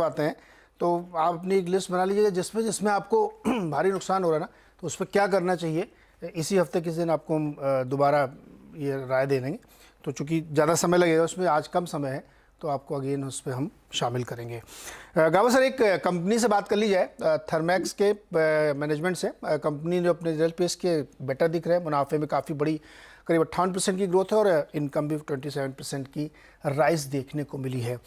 आते हैं तो आप अपनी एक लिस्ट बना लीजिएगा जिसमें जिसमें आपको भारी नुकसान हो रहा है ना, तो उस पर क्या करना चाहिए। इसी हफ्ते किसी दिन आपको हम दोबारा ये राय दे देंगे। तो चूंकि ज़्यादा समय लगेगा उसमें, आज कम समय है, तो आपको अगेन उस पर हम शामिल करेंगे। गावा सर, एक कंपनी से बात कर ली जाए, थर्मैक्स के मैनेजमेंट से। कंपनी जो अपने रिजल्ट पेश के बेटर दिख रहे हैं, मुनाफे में काफ़ी बड़ी करीब 58% की ग्रोथ है और इनकम भी 27% की राइज देखने को मिली है।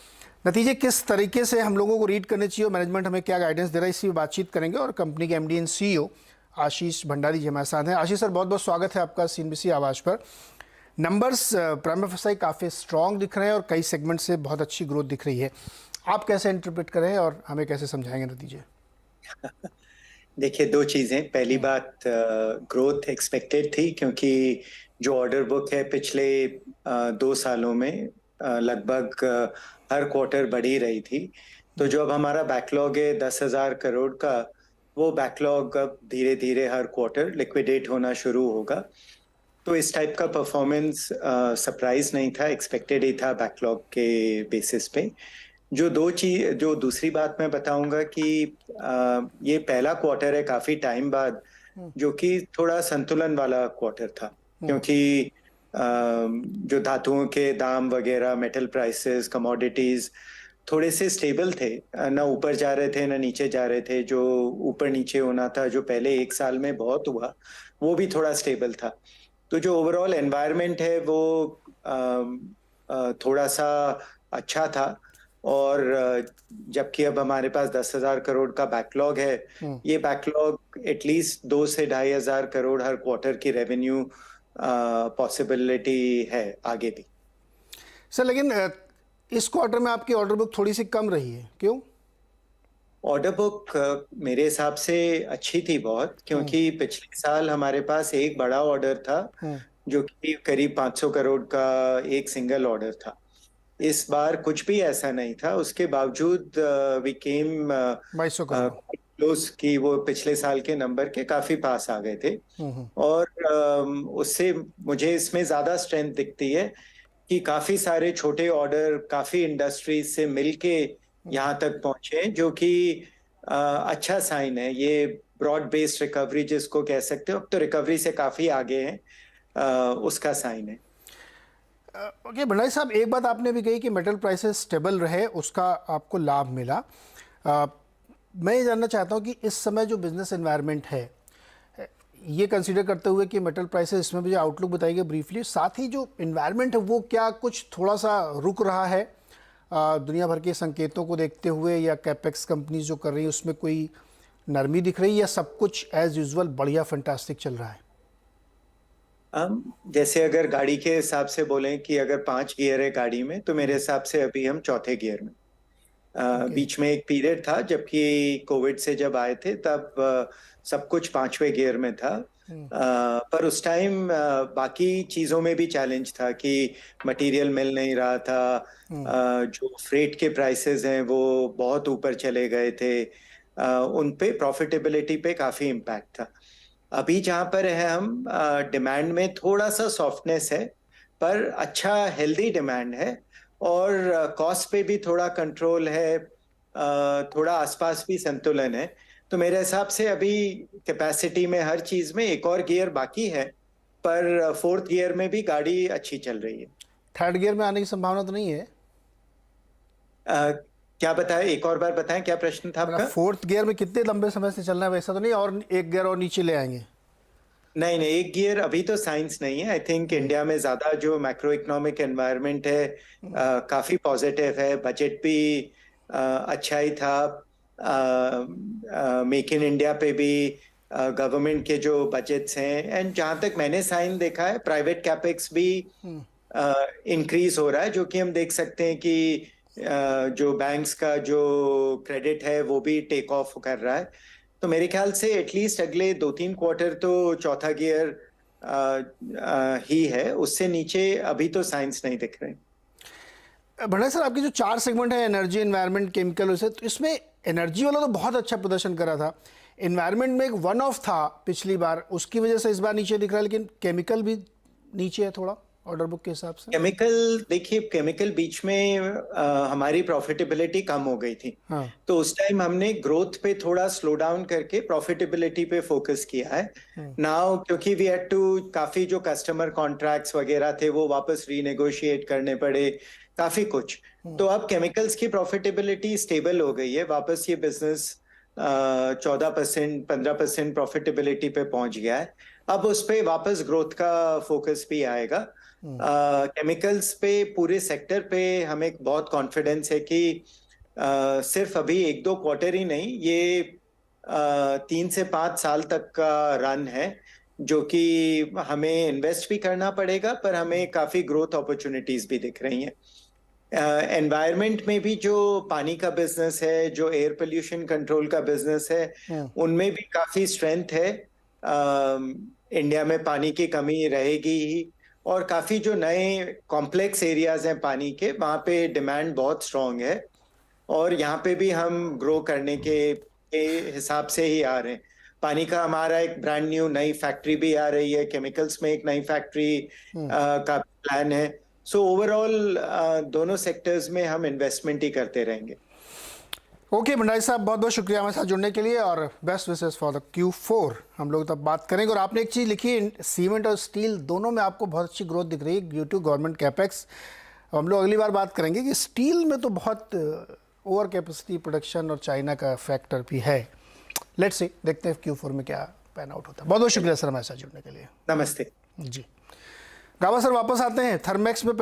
नतीजे किस तरीके से हम लोगों को रीड करने चाहिए, मैनेजमेंट हमें क्या गाइडेंस दे रहा है, इसी बातचीत करेंगे। और कंपनी के एमडी एंड सीईओ आशीष भंडारी जी हमारे साथ हैं। आशीष सर, बहुत बहुत स्वागत है आपका सीएनबीसी आवाज पर। नंबर्स प्राइमा फेसाई काफ़ी स्ट्रॉन्ग दिख रहे हैं और कई सेगमेंट से बहुत अच्छी ग्रोथ दिख रही है। आप कैसे इंटरप्रेट करें और हमें कैसे समझाएंगे नतीजे? देखिए, दो चीजें। पहली बात, ग्रोथ एक्सपेक्टेड थी क्योंकि जो ऑर्डर बुक है पिछले 2 सालों में लगभग हर क्वार्टर बढ़ ही रही थी। तो जो अब हमारा बैकलॉग है 10,000 करोड़ का, वो बैकलॉग अब धीरे धीरे हर क्वार्टर लिक्विडेट होना शुरू होगा। तो इस टाइप का परफॉर्मेंस सरप्राइज नहीं था, एक्सपेक्टेड ही था बैकलॉग के बेसिस पे। जो दूसरी बात मैं बताऊंगा कि ये पहला क्वार्टर है काफी टाइम बाद जो कि थोड़ा संतुलन वाला क्वार्टर था, क्योंकि जो धातुओं के दाम वगैरह, मेटल प्राइसेस, कमोडिटीज थोड़े से स्टेबल थे, ना ऊपर जा रहे थे ना नीचे जा रहे थे। जो ऊपर नीचे होना था, जो पहले 1 साल में बहुत हुआ, वो भी थोड़ा स्टेबल था। तो जो ओवरऑल एनवायरनमेंट है वो थोड़ा सा अच्छा था। और जबकि अब हमारे पास 10,000 करोड़ का बैकलॉग है, ये बैकलॉग एटलीस्ट 2 से 2,500 करोड़ हर क्वार्टर की रेवेन्यू पॉसिबिलिटी है आगे भी। सर, लेकिन इस क्वार्टर में आपकी ऑर्डर बुक थोड़ी सी कम रही है, क्यों? ऑर्डर बुक मेरे हिसाब से अच्छी थी बहुत, क्योंकि पिछले साल हमारे पास एक बड़ा ऑर्डर था जो कि करीब 500 करोड़ का एक सिंगल ऑर्डर था। इस बार कुछ भी ऐसा नहीं था, उसके बावजूद वी केम 2200 करोड़ क्लोज की वो पिछले साल के नंबर के काफी पास आ गए थे। और उससे मुझे इसमें ज्यादा स्ट्रेंथ दिखती है कि काफी सारे छोटे ऑर्डर काफी इंडस्ट्रीज से मिलके यहाँ तक पहुंचे, जो कि अच्छा साइन है। ये ब्रॉड बेस्ड रिकवरी जिसको कह सकते हो, अब तो रिकवरी से काफी आगे है, उसका साइन है। ओके भंडारी साहब, एक बात आपने भी कही कि मेटल प्राइसेस स्टेबल रहे, उसका आपको लाभ मिला। मैं ये जानना चाहता हूँ कि इस समय जो बिजनेस एनवायरनमेंट है, ये कंसीडर करते हुए कि मेटल प्राइसेस, इसमें भी जो आउटलुक बताइए ब्रीफली, साथ ही जो एनवायरनमेंट है वो क्या कुछ थोड़ा सा रुक रहा है दुनिया भर के संकेतों को देखते हुए, या कैपेक्स कंपनीज जो कर रही है उसमें कोई नरमी दिख रही है, या सब कुछ एज यूजुअल बढ़िया फैंटास्टिक चल रहा है? जैसे अगर गाड़ी के हिसाब से बोलें कि अगर 5 गियर है गाड़ी में, तो मेरे हिसाब से अभी हम चौथे गियर में। बीच में एक पीरियड था जबकि कोविड से जब आए थे तब सब कुछ 5वें गियर में था। पर उस टाइम बाकी चीजों में भी चैलेंज था कि मटेरियल मिल नहीं रहा था, जो फ्रेट के प्राइसेस हैं वो बहुत ऊपर चले गए थे, उन पे प्रॉफिटेबिलिटी पे काफी इम्पैक्ट था। अभी जहां पर है हम, डिमांड में थोड़ा सा सॉफ्टनेस है, पर अच्छा हेल्दी डिमांड है, और कॉस्ट पे भी थोड़ा कंट्रोल है, थोड़ा आसपास भी संतुलन है। तो मेरे हिसाब से अभी कैपेसिटी में हर चीज में एक और गियर बाकी है, पर 4th गियर में भी गाड़ी अच्छी चल रही है। 3rd गियर में आने की संभावना तो नहीं है? क्या बताएं, एक और बार बताएं, क्या प्रश्न था आपका? 4th गियर में कितने लंबे समय से चलना है, वैसा तो नहीं और एक गियर और नीचे ले आएंगे? नहीं नहीं, एक गियर अभी तो साइंस नहीं है। आई थिंक इंडिया में ज्यादा जो मैक्रो इकोनॉमिक एनवायरनमेंट है काफी पॉजिटिव है, बजट भी अच्छा ही था। मेक इन इंडिया पे भी गवर्नमेंट के जो बजट्स हैं, एंड जहां तक मैंने साइन देखा है प्राइवेट कैपेक्स भी इंक्रीज हो रहा है, जो कि हम देख सकते हैं कि जो बैंक्स का जो क्रेडिट है वो भी टेक ऑफ कर रहा है। तो मेरे ख्याल से एटलीस्ट अगले 2-3 क्वार्टर तो चौथा गियर ही है, उससे नीचे अभी तो साइंस नहीं दिख रहे। भंडारी सर, आपके जो 4 सेगमेंट है, एनर्जी, एनवायरनमेंट, केमिकल, वैसे तो इसमें एनर्जी वाला तो बहुत अच्छा प्रदर्शन करा था। एनवायरनमेंट में एक वन ऑफ था पिछली बार, उसकी वजह से इस बार नीचे दिख रहा है, लेकिन केमिकल भी नीचे है थोड़ा। ऑर्डर बुक के हिसाब से? केमिकल, देखिए केमिकल बीच में हमारी प्रॉफिटेबिलिटी कम हो गई थी। हाँ। तो उस टाइम हमने ग्रोथ पे थोड़ा स्लो डाउन करके प्रॉफिटेबिलिटी पे फोकस किया है। नाउ क्योंकि वी हैड टू, काफी जो कस्टमर कॉन्ट्रैक्ट्स वगैरह थे वो वापस रीनेगोशिएट करने पड़े, काफी कुछ। तो अब केमिकल्स की प्रॉफिटेबिलिटी स्टेबल हो गई है, वापस ये बिजनेस 14% 15% प्रॉफिटेबिलिटी पे पहुंच गया है। अब उस पे वापस ग्रोथ का फोकस भी आएगा। केमिकल्स पे, पूरे सेक्टर पे हमें बहुत कॉन्फिडेंस है कि सिर्फ अभी 1-2 क्वार्टर ही नहीं, ये 3 से 5 साल तक का रन है, जो कि हमें इन्वेस्ट भी करना पड़ेगा, पर हमें काफी ग्रोथ अपॉर्चुनिटीज भी दिख रही हैं। एनवायरनमेंट में भी जो पानी का बिजनेस है, जो एयर पोल्यूशन कंट्रोल का बिजनेस है, उनमें भी काफी स्ट्रेंथ है। इंडिया में पानी की कमी रहेगी ही, और काफी जो नए कॉम्प्लेक्स एरियाज हैं पानी के, वहां पे डिमांड बहुत स्ट्रांग है, और यहाँ पे भी हम ग्रो करने के हिसाब से ही आ रहे हैं। पानी का हमारा एक ब्रांड न्यू नई फैक्ट्री भी आ रही है, केमिकल्स में एक नई फैक्ट्री का प्लान है। सो ओवरऑल दोनों सेक्टर्स में हम इन्वेस्टमेंट ही करते रहेंगे। ओके भंडारी साहब, बहुत बहुत शुक्रिया हमारे साथ जुड़ने के लिए, और best wishes for the Q4। हम लोग तब बात करेंगे। और आपने एक चीज़ लिखी है, सीमेंट और स्टील दोनों में आपको बहुत अच्छी ग्रोथ दिख रही है ड्यू टू गवर्नमेंट कैपेक्स। हम लोग अगली बार बात करेंगे कि स्टील में तो बहुत ओवर कैपेसिटी प्रोडक्शन और चाइना का फैक्टर भी है। लेट्स सी, देखते हैं Q4 में क्या पैन आउट होता है। बहुत बहुत शुक्रिया सर हमारे साथ जुड़ने के लिए। नमस्ते जी। गावा सर वापस आते हैं थर्मैक्स में। पहले